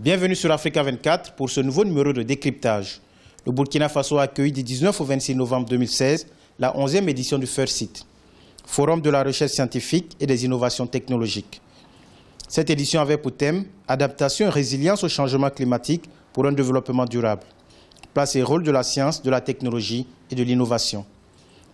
Bienvenue sur Africa 24 pour ce nouveau numéro de décryptage. Le Burkina Faso a accueilli du 19 au 26 novembre 2016 la 11e édition du FIRST, Forum de la recherche scientifique et des innovations technologiques. Cette édition avait pour thème « Adaptation et résilience au changement climatique pour un développement durable ». Place et rôle de la science, de la technologie et de l'innovation.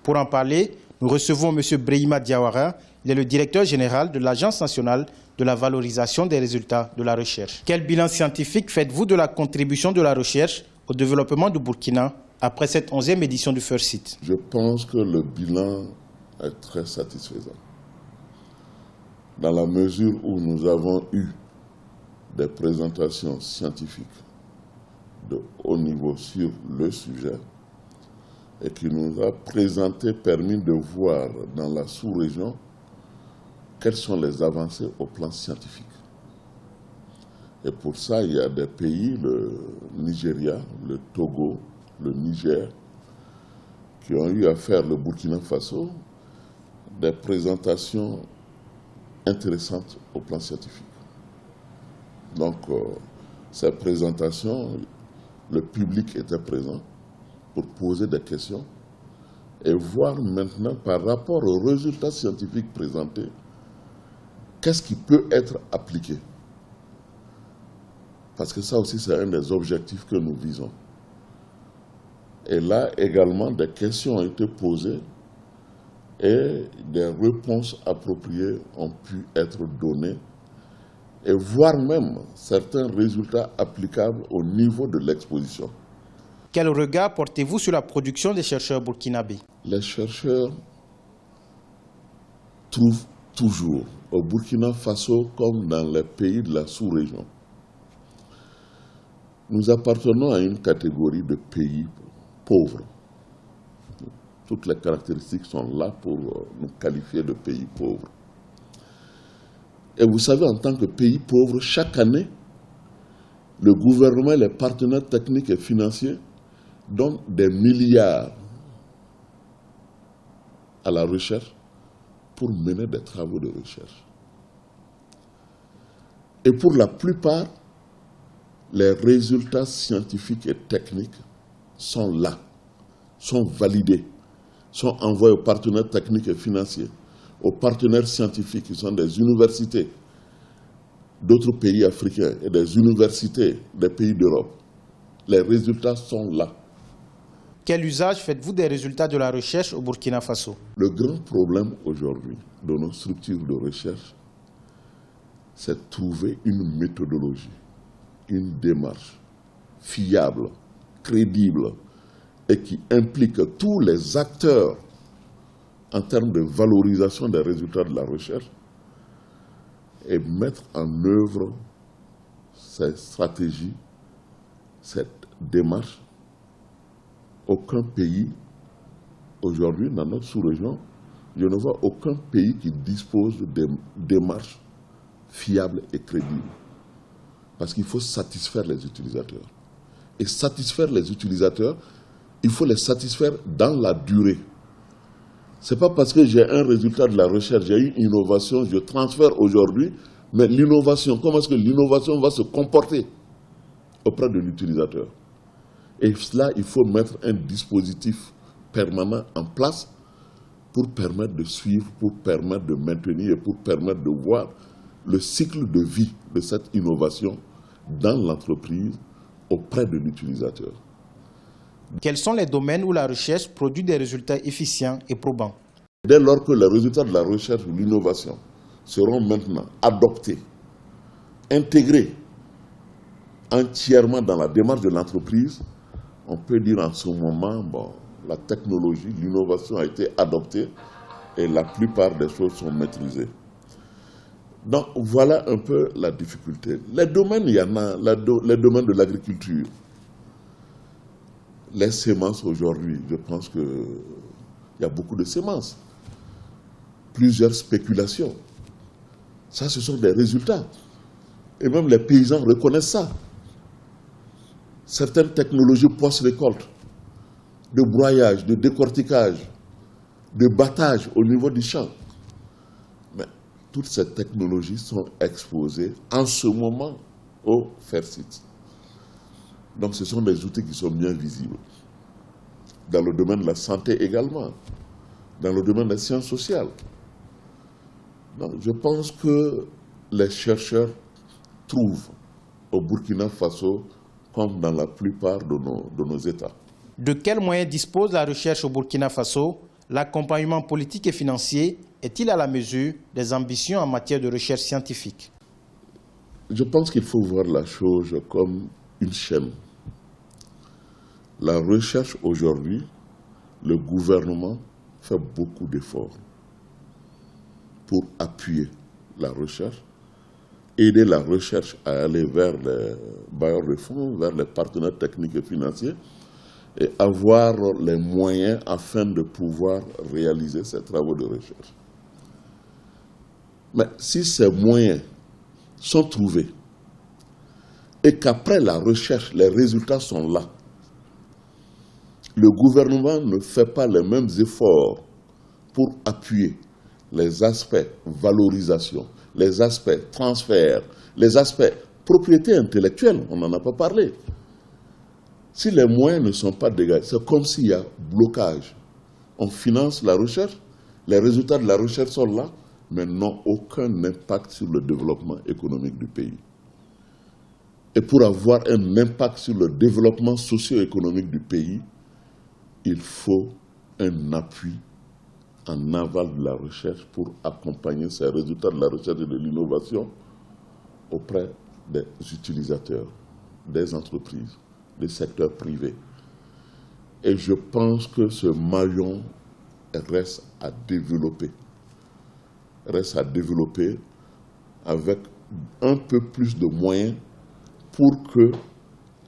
Pour en parler, nous recevons M. Brahima Diawara. Il est le directeur général de l'Agence nationale de la valorisation des résultats de la recherche. Quel bilan scientifique faites-vous de la contribution de la recherche au développement du Burkina après cette 11e édition du FIRST? Je pense que le bilan est très satisfaisant, dans la mesure où nous avons eu des présentations scientifiques de haut niveau sur le sujet et qui nous a permis de voir dans la sous-région quelles sont les avancées au plan scientifique. Et pour ça, il y a des pays, le Nigeria, le Togo, le Niger, qui ont eu à faire le Burkina Faso des présentations intéressantes au plan scientifique. Donc, ces présentations, le public était présent pour poser des questions et voir maintenant par rapport aux résultats scientifiques présentés, qu'est-ce qui peut être appliqué? Parce que ça aussi, c'est un des objectifs que nous visons. Et là également, des questions ont été posées et des réponses appropriées ont pu être données, et voire même certains résultats applicables au niveau de l'exposition. Quel regard portez-vous sur la production des chercheurs burkinabés? Les chercheurs trouvent toujours, au Burkina Faso comme dans les pays de la sous-région, nous appartenons à une catégorie de pays pauvres. Toutes les caractéristiques sont là pour nous qualifier de pays pauvres. Et vous savez, en tant que pays pauvre, chaque année, le gouvernement et les partenaires techniques et financiers donnent des milliards à la recherche pour mener des travaux de recherche. Et pour la plupart, les résultats scientifiques et techniques sont là, sont validés, sont envoyés aux partenaires techniques et financiers, aux partenaires scientifiques qui sont des universités d'autres pays africains et des universités des pays d'Europe. Les résultats sont là. Quel usage faites-vous des résultats de la recherche au Burkina Faso? Le grand problème aujourd'hui de nos structures de recherche, c'est de trouver une méthodologie, une démarche fiable, crédible et qui implique tous les acteurs en termes de valorisation des résultats de la recherche et mettre en œuvre ces stratégies, cette démarche. Aucun pays, aujourd'hui, dans notre sous-région, je ne vois aucun pays qui dispose de démarches fiables et crédibles. Parce qu'il faut satisfaire les utilisateurs. Et satisfaire les utilisateurs, il faut les satisfaire dans la durée. Ce n'est pas parce que j'ai un résultat de la recherche, j'ai une innovation, je transfère aujourd'hui, mais l'innovation, comment est-ce que l'innovation va se comporter auprès de l'utilisateur? Et cela, il faut mettre un dispositif permanent en place pour permettre de suivre, pour permettre de maintenir et pour permettre de voir le cycle de vie de cette innovation dans l'entreprise auprès de l'utilisateur. Quels sont les domaines où la recherche produit des résultats efficients et probants? Dès lors que les résultats de la recherche ou l'innovation seront maintenant adoptés, intégrés entièrement dans la démarche de l'entreprise, on peut dire en ce moment, bon, la technologie, l'innovation a été adoptée et la plupart des choses sont maîtrisées. Donc voilà un peu la difficulté. Les domaines, il y en a, les domaines de l'agriculture. Les semences aujourd'hui, je pense qu'il y a beaucoup de semences. Plusieurs spéculations. Ça, ce sont des résultats. Et même les paysans reconnaissent ça. Certaines technologies post-récolte, de broyage, de décortiquage, de battage au niveau du champ. Mais toutes ces technologies sont exposées en ce moment au FAIRCIT. Donc ce sont des outils qui sont bien visibles. Dans le domaine de la santé également, dans le domaine des sciences sociales. Donc, je pense que les chercheurs trouvent au Burkina Faso, comme dans la plupart de nos États. De quels moyens dispose la recherche au Burkina Faso? L'accompagnement politique et financier est-il à la mesure des ambitions en matière de recherche scientifique? Je pense qu'il faut voir la chose comme une chaîne. La recherche aujourd'hui, le gouvernement fait beaucoup d'efforts pour appuyer la recherche, aider la recherche à aller vers les bailleurs de fonds, vers les partenaires techniques et financiers, et avoir les moyens afin de pouvoir réaliser ces travaux de recherche. Mais si ces moyens sont trouvés et qu'après la recherche, les résultats sont là, le gouvernement ne fait pas les mêmes efforts pour appuyer les aspects valorisation, les aspects transfert, les aspects propriété intellectuelle, on n'en a pas parlé. Si les moyens ne sont pas dégagés, c'est comme s'il y a blocage. On finance la recherche, les résultats de la recherche sont là, mais n'ont aucun impact sur le développement économique du pays. Et pour avoir un impact sur le développement socio-économique du pays, il faut un appui en aval de la recherche pour accompagner ces résultats de la recherche et de l'innovation auprès des utilisateurs, des entreprises, des secteurs privés. Et je pense que ce maillon reste à développer. Reste à développer avec un peu plus de moyens pour que,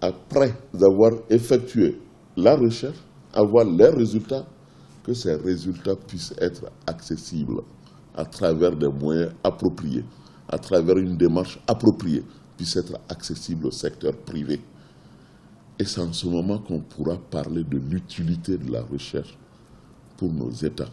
après avoir effectué la recherche, avoir les résultats, que ces résultats puissent être accessibles à travers des moyens appropriés, à travers une démarche appropriée, puissent être accessibles au secteur privé. Et c'est en ce moment qu'on pourra parler de l'utilité de la recherche pour nos États.